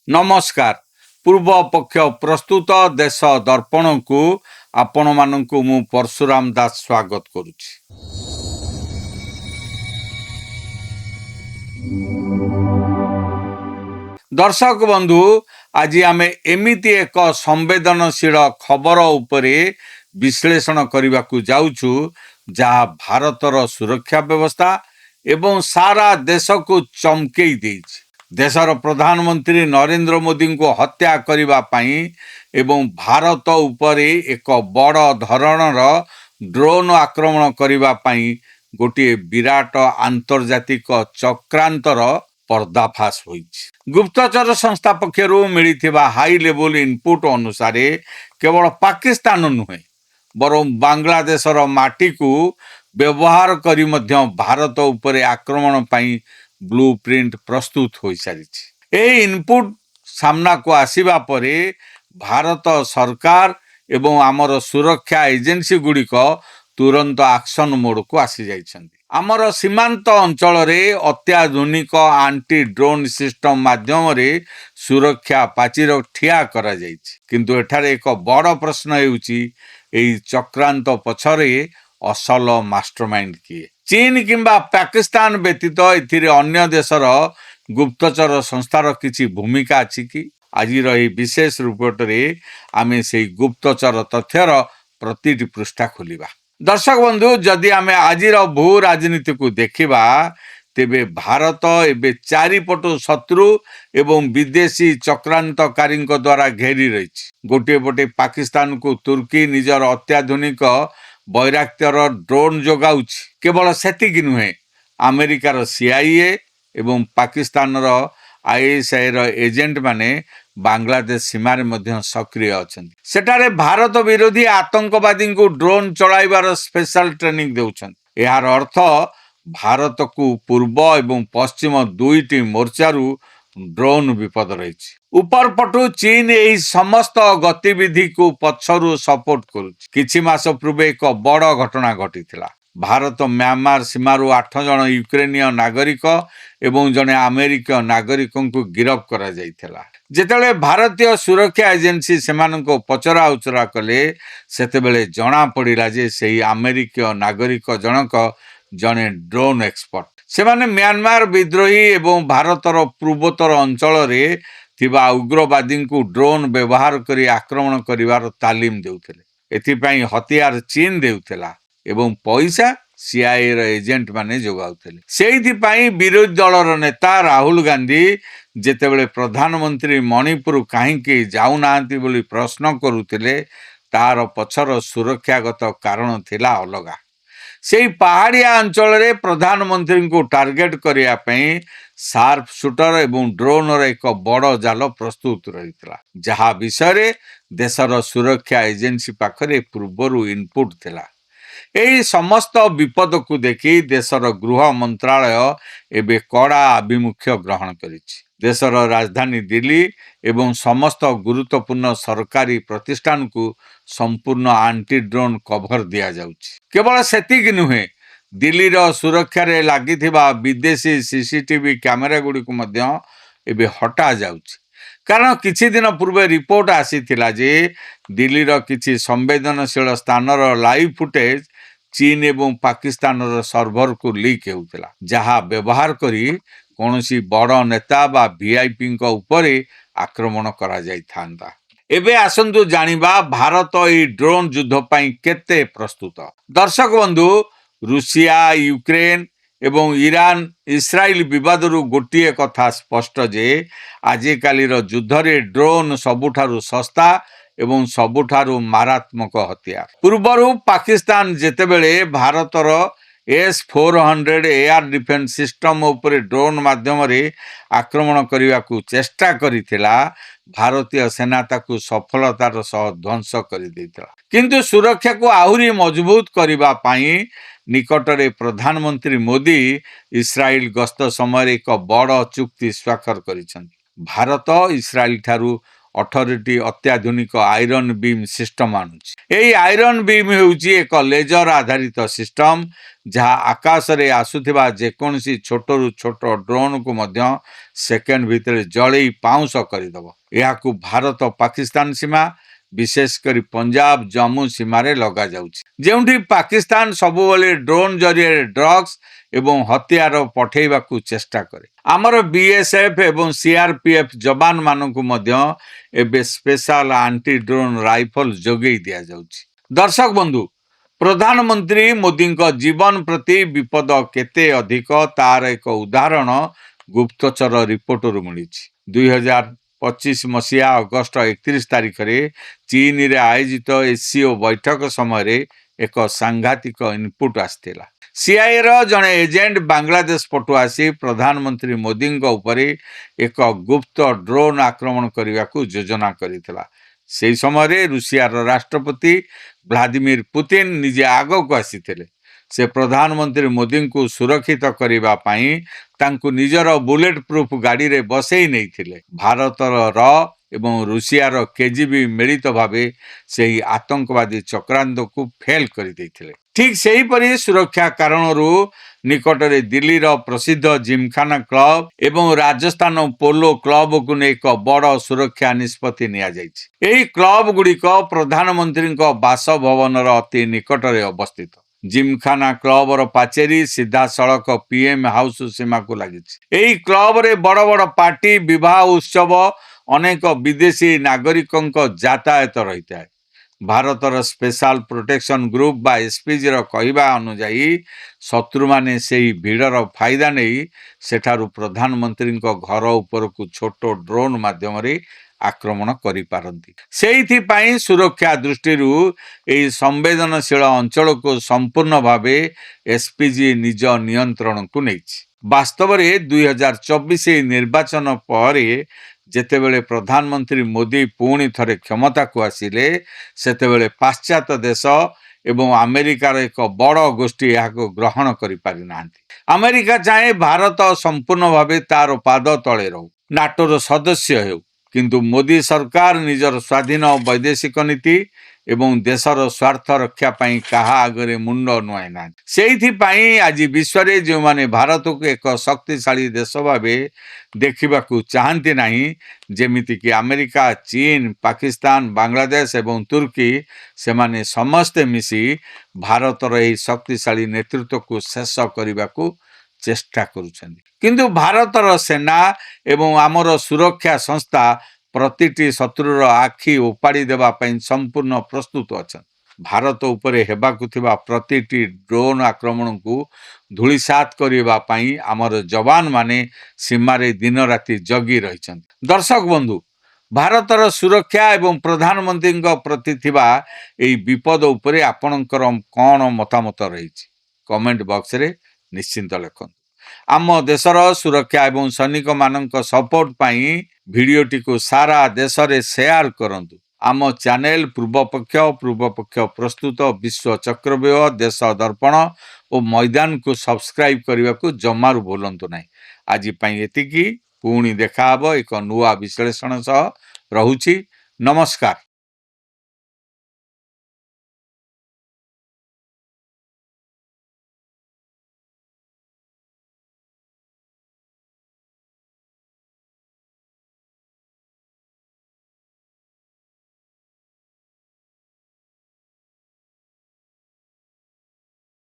नमस्कार। पूर्व पक्ष प्रस्तुत देश दर्पण को आपण मानकु मु परशुराम दास स्वागत करुछि। दर्शक बंधु, आज आमे एमिति एक संवेदनशील खबर उपरे विश्लेषण करने को जाउछु जहाँ भारतर सुरक्षा व्यवस्था एवं सारा देश को चमकई देइछि। देशर प्रधानमंत्री नरेंद्र मोदी को हत्या करिबा पई एवं भारत उपरे एक बड़ धरणर ड्रोन आक्रमण करिबा पई गोटे विराट आंतर्जातिक चक्रांतर पर्दाफाश होइछि। गुप्तचर संस्था पक्षरु मिलिथिबा हाई लेवल इनपुट अनुसार केवल पाकिस्तान नुहे बरं बांग्लादेशर माटी को व्यवहार करी मध्य भारत उपरे आक्रमण पई ब्लूप्रिंट प्रस्तुत हो सारी। यह इनपुट सामना को आसीबा परे भारत सरकार एवं आमर सुरक्षा एजेंसी गुड़िक तुरंत एक्शन मोड को आसी जाइछन्ति। आमर सीमांत अंचल रे अत्याधुनिक आंटी ड्रोन सिस्टम माध्यम रे सुरक्षा पाचिर ठिया करा जाइछि। किंतु एठारे एक बड़ प्रश्न हेउछि एई चक्रांत पछरे असल मास्टरमाइंड किए। चीन किंबा पाकिस्तान व्यतीत एथिरे अन्य देशर गुप्तचर संस्थार किछि भूमिका अछि कि? आज विशेष रिपोर्ट रे आमे से गुप्तचर तथ्यर प्रतिटी पृष्ठा खोलिबा। दर्शक बंधु, जदि आमे आजिर भू राजनीति को देखिबा तेबे भारत एबे चारिपटु शत्रु एवं विदेशी चक्रांतकारी द्वारा घेरी रही। गोटे पटे पाकिस्तान को तुर्की निजर अत्याधुनिक वैराक्तर ड्रोन जोगाउछि। केवल सेतिक नुहे, अमेरिकार CIA एवं पाकिस्तान ISI एजेंट माने बांग्लादेश सीमार मध्य सक्रिय अछन्ति। सेठारे भारत विरोधी आतंकवादी को ड्रोन चलाइबार स्पेशल ट्रेनिंग देउछन्ति। यार अर्थ भारत को पूर्व एवं पश्चिम दुईटी मोर्चारू ड्रोन विपद रही। ऊपर पटु चीन यही समस्त गतिविधि को पछरु सपोर्ट करुछि। किछि मास पूर्व एक बड़ घटना घटिथिला। भारत म्यांमार सीमारू 8 जन यूक्रेनिय नागरिक एवं जने अमेरिक नागरिक को गिरफ्त करा जाइथिला। जेतेबेले भारतीय सुरक्षा एजेंसी सेमानको पचरा उचरा कले सेतेबेले जना पड़िला जे सेही अमेरिक नागरिक जनक जने ड्रोन एक्सपर्ट। सेमाने म्यांमार विद्रोही एवं भारतर पूर्वोत्तर अंचल रे थिबा उग्रवादी को ड्रोन व्यवहार करी आक्रमण करिवार तालीम देउथिले। एथिपई हथियार चीन देउथिला एवं पैसा CIA एजेंट माने जोगाउथिले। सेहिथिपई विरोधी दलर नेता राहुल गांधी जेतेबेले प्रधानमंत्री मणिपुर काहींकि जाउनाहांती बोली प्रश्न करुथिले तार पछर सुरक्षागत कारण थिला अलगा। से पहाड़िया अंचल रे प्रधानमंत्री को टार्गेट करिया पई शार्प शूटर एवं ड्रोन एक बड़ जाल प्रस्तुत रही, जहा विषय रे देशर सुरक्षा एजेंसी पाखरे पूर्वरु इनपुट थिला। एही समस्त विपद को देखी देशर गृह मंत्रालय एबे कड़ा आभिमुख्य ग्रहण करिछि। देशर राजधानी दिल्ली एवं समस्त गुरुत्वपूर्ण सरकारी प्रतिष्ठान को संपूर्ण आंटी ड्रोन कभर दिया जाउछि। केवल सेतिक नुहे, दिल्ली सुरक्षा रे लागिथिबा विदेशी CCTV कैमेरा गुडी को मध्य एबे हटा जाउछि। कारण किछि दिन पूर्व रिपोर्ट आसीथिला जे दिल्ली किछि संवेदनशील स्थानर लाइव फुटेज चीन एवं पाकिस्तान सर्भर को लीक हेउथिला, जहा व्यवहार करी कौनसी बड़ नेता बा VIP को उपरे आक्रमण करा जाई थांदा। एबे आसंतु जानिबा भारत ई ड्रोन युद्ध पई केते प्रस्तुत। दर्शक बंधु, रूसिया यूक्रेन एवं ईरान इस्राएल विवाद रु गोटिए कथा स्पष्ट जे आजिकालीर युद्ध रे ड्रोन सबुठारु सस्ता एवं सबुठारु मारात्मक हथियार। पूर्वरु पाकिस्तान जेतेबेले भारतर S-400 एयर डिफेंस सिस्टम उपरे ड्रोन माध्यम रे आक्रमण करने को चेष्टा करिथिला, भारतीय सेना ताकू सफलतार सह ध्वंस करि दैथिला। किंतु सुरक्षा को आहुरी मजबूत करिबा पई निकटरे प्रधानमंत्री मोदी इस्राएल गस्त समय एक बड़ चुक्ति स्वाक्षर करिछन्ति। भारत इस्राएल ठारू ଅଠରଟି ଅତ୍ୟାଧୁନିକ ଆଇରନ୍ ବିମ୍ ସିଷ୍ଟମ ଆଣୁଛି। ଏହି ଆଇରନ୍ ବିମ୍ ହେଉଛି ଏକ ଲେଜର ଆଧାରିତ ସିଷ୍ଟମ ଯାହା ଆକାଶରେ ଆସୁଥିବା ଯେକୌଣସି ଛୋଟରୁ ଛୋଟ ଡ୍ରୋନ୍କୁ ମଧ୍ୟ ସେକେଣ୍ଡ ଭିତରେ ଜଳେଇ ପାଉଁଶ କରିଦେବ। ଏହାକୁ ଭାରତ ପାକିସ୍ତାନ ସୀମା ବିଶେଷ କରି ପଞ୍ଜାବ ଜମ୍ମୁ ସୀମାରେ ଲଗାଯାଉଛି, ଯେଉଁଠି ପାକିସ୍ତାନ ସବୁବେଳେ ଡ୍ରୋନ୍ ଜରିଆରେ ଡ୍ରଗ୍ସ ଏବଂ ହତିଆର ପଠାଇବାକୁ ଚେଷ୍ଟା କରେ। ଆମର ବିଏସ୍ଏଫ୍ ଏବଂ ସିଆର୍ପିଏଫ୍ ଯବାନମାନଙ୍କୁ ମଧ୍ୟ ଏବେ ସ୍ପେଶାଲ ଆଣ୍ଟି ଡ୍ରୋନ୍ ରାଇଫଲ ଯୋଗାଇ ଦିଆଯାଉଛି। ଦର୍ଶକ ବନ୍ଧୁ, ପ୍ରଧାନମନ୍ତ୍ରୀ ମୋଦିଙ୍କ ଜୀବନ ପ୍ରତି ବିପଦ କେତେ ଅଧିକ ତାର ଏକ ଉଦାହରଣ ଗୁପ୍ତଚର ରିପୋର୍ଟରୁ ମିଳିଛି। 2025 ମସିହା ଅଗଷ୍ଟ 31 ତାରିଖରେ ଚୀନରେ ଆୟୋଜିତ ଏସ୍ସିଓ ବୈଠକ ସମୟରେ ଏକ ସାଂଘାତିକ ଇନପୁଟ୍ ଆସିଥିଲା। ସିଆଇଏର ଜଣେ ଏଜେଣ୍ଟ ବାଂଲାଦେଶ ପଟୁ ଆସି ପ୍ରଧାନମନ୍ତ୍ରୀ ମୋଦିଙ୍କ ଉପରେ ଏକ ଗୁପ୍ତ ଡ୍ରୋନ୍ ଆକ୍ରମଣ କରିବାକୁ ଯୋଜନା କରିଥିଲା। ସେହି ସମୟରେ ରୁଷିଆର ରାଷ୍ଟ୍ରପତି ଭ୍ଲାଦିମିର ପୁତିନ ନିଜେ ଆଗକୁ ଆସିଥିଲେ। ସେ ପ୍ରଧାନମନ୍ତ୍ରୀ ମୋଦିଙ୍କୁ ସୁରକ୍ଷିତ କରିବା ପାଇଁ ତାଙ୍କୁ ନିଜର ବୁଲେଟ ପ୍ରୁଫ୍ ଗାଡ଼ିରେ ବସେଇ ନେଇଥିଲେ। ଭାରତର ଏବଂ ରୁଷିଆର କେଜିବି ମିଳିତ ଭାବେ ସେହି ଆତଙ୍କବାଦୀ ଚକ୍ରାନ୍ତକୁ ଫେଲ୍ କରିଦେଇଥିଲେ। ଠିକ୍ ସେହିପରି ସୁରକ୍ଷା କାରଣରୁ ନିକଟରେ ଦିଲ୍ଲୀର ପ୍ରସିଦ୍ଧ ଜିମଖାନା କ୍ଲବ ଏବଂ ରାଜସ୍ଥାନ ପୋଲୋ କ୍ଲବକୁ ନେଇ ଏକ ବଡ଼ ସୁରକ୍ଷା ନିଷ୍ପତ୍ତି ନିଆଯାଇଛି। ଏହି କ୍ଲବ ଗୁଡ଼ିକ ପ୍ରଧାନମନ୍ତ୍ରୀଙ୍କ ବାସଭବନର ଅତି ନିକଟରେ ଅବସ୍ଥିତ। ଜିମଖାନା କ୍ଲବର ପାଚେରୀ ସିଧାସଳଖ ପିଏମ୍ ହାଉସ୍ ସୀମାକୁ ଲାଗିଛି। ଏହି କ୍ଲବରେ ବଡ଼ ବଡ଼ ପାର୍ଟି, ବିବାହ ଉତ୍ସବ, ଅନେକ ବିଦେଶୀ ନାଗରିକଙ୍କ ଯାତାୟାତ ରହିଥାଏ। ଭାରତର ସ୍ପେଶାଲ ପ୍ରୋଟେକ୍ସନ ଗ୍ରୁପ ବା ଏସ୍ପିଜିର କହିବା ଅନୁଯାୟୀ ଶତ୍ରୁମାନେ ସେହି ଭିଡ଼ର ଫାଇଦା ନେଇ ସେଠାରୁ ପ୍ରଧାନମନ୍ତ୍ରୀଙ୍କ ଘର ଉପରକୁ ଛୋଟ ଡ୍ରୋନ୍ ମାଧ୍ୟମରେ ଆକ୍ରମଣ କରିପାରନ୍ତି। ସେଇଥିପାଇଁ ସୁରକ୍ଷା ଦୃଷ୍ଟିରୁ ଏହି ସମ୍ବେଦନଶୀଳ ଅଞ୍ଚଳକୁ ସମ୍ପୂର୍ଣ୍ଣ ଭାବେ ଏସ୍ପିଜି ନିଜ ନିୟନ୍ତ୍ରଣକୁ ନେଇଛି। ବାସ୍ତବରେ 2024 ନିର୍ବାଚନ ପରେ ଯେତେବେଳେ ପ୍ରଧାନମନ୍ତ୍ରୀ ମୋଦି ପୁଣି ଥରେ କ୍ଷମତାକୁ ଆସିଲେ, ସେତେବେଳେ ପାଶ୍ଚାତ୍ୟ ଦେଶ ଏବଂ ଆମେରିକାର ଏକ ବଡ଼ ଗୋଷ୍ଠୀ ଏହାକୁ ଗ୍ରହଣ କରିପାରିନାହାନ୍ତି। ଆମେରିକା ଚାହେଁ ଭାରତ ସମ୍ପୂର୍ଣ୍ଣ ଭାବେ ତାର ପାଦ ତଳେ ରହୁ, ନାଟୋର ସଦସ୍ୟ ହେଉ, କିନ୍ତୁ ମୋଦି ସରକାର ନିଜର ସ୍ୱାଧୀନ ବୈଦେଶିକ ନୀତି ଏବଂ ଦେଶର ସ୍ୱାର୍ଥ ରକ୍ଷା ପାଇଁ କାହା ଆଗରେ ମୁଣ୍ଡ ନୁଆଇ ନାହାନ୍ତି। ସେଇଥିପାଇଁ ଆଜି ବିଶ୍ୱରେ ଯେଉଁମାନେ ଭାରତକୁ ଏକ ଶକ୍ତିଶାଳୀ ଦେଶ ଭାବେ ଦେଖିବାକୁ ଚାହାନ୍ତି ନାହିଁ, ଯେମିତିକି ଆମେରିକା, ଚୀନ, ପାକିସ୍ତାନ, ବାଂଲାଦେଶ ଏବଂ ତୁର୍କୀ, ସେମାନେ ସମସ୍ତେ ମିଶି ଭାରତର ଏହି ଶକ୍ତିଶାଳୀ ନେତୃତ୍ୱକୁ ଶେଷ କରିବାକୁ ଚେଷ୍ଟା କରୁଛନ୍ତି। କିନ୍ତୁ ଭାରତର ସେନା ଏବଂ ଆମର ସୁରକ୍ଷା ସଂସ୍ଥା ପ୍ରତିଟି ଶତ୍ରୁର ଆଖି ଉପାଡ଼ି ଦେବା ପାଇଁ ସମ୍ପୂର୍ଣ୍ଣ ପ୍ରସ୍ତୁତ ଅଛନ୍ତି। ଭାରତ ଉପରେ ହେବାକୁ ଥିବା ପ୍ରତିଟି ଡ୍ରୋନ୍ ଆକ୍ରମଣକୁ ଧୂଳିସାତ୍ କରିବା ପାଇଁ ଆମର ଯବାନମାନେ ସୀମାରେ ଦିନ ରାତି ଜଗି ରହିଛନ୍ତି। ଦର୍ଶକ ବନ୍ଧୁ, ଭାରତର ସୁରକ୍ଷା ଏବଂ ପ୍ରଧାନମନ୍ତ୍ରୀଙ୍କ ପ୍ରତି ଥିବା ଏହି ବିପଦ ଉପରେ ଆପଣଙ୍କର କ'ଣ ମତାମତ ରହିଛି? କମେଣ୍ଟ ବକ୍ସରେ ନିଶ୍ଚିନ୍ତ ଲେଖନ୍ତୁ। ଆମ ଦେଶର ସୁରକ୍ଷା ଏବଂ ସୈନିକମାନଙ୍କ ସପୋର୍ଟ ପାଇଁ ଭିଡ଼ିଓଟିକୁ ସାରା ଦେଶରେ ସେୟାର କରନ୍ତୁ। ଆମ ଚ୍ୟାନେଲ ପୂର୍ବପକ୍ଷ ପ୍ରସ୍ତୁତ ବିଶ୍ୱ ଚକ୍ରବ୍ୟୂହ, ଦେଶ ଦର୍ପଣ ଓ ମୈଦାନକୁ ସବସ୍କ୍ରାଇବ୍ କରିବାକୁ ଜମାରୁ ଭୁଲନ୍ତୁ ନାହିଁ। ଆଜି ପାଇଁ ଏତିକି। ପୁଣି ଦେଖାହେବ ଏକ ନୂଆ ବିଶ୍ଳେଷଣ ସହ। ରହୁଛି। ନମସ୍କାର।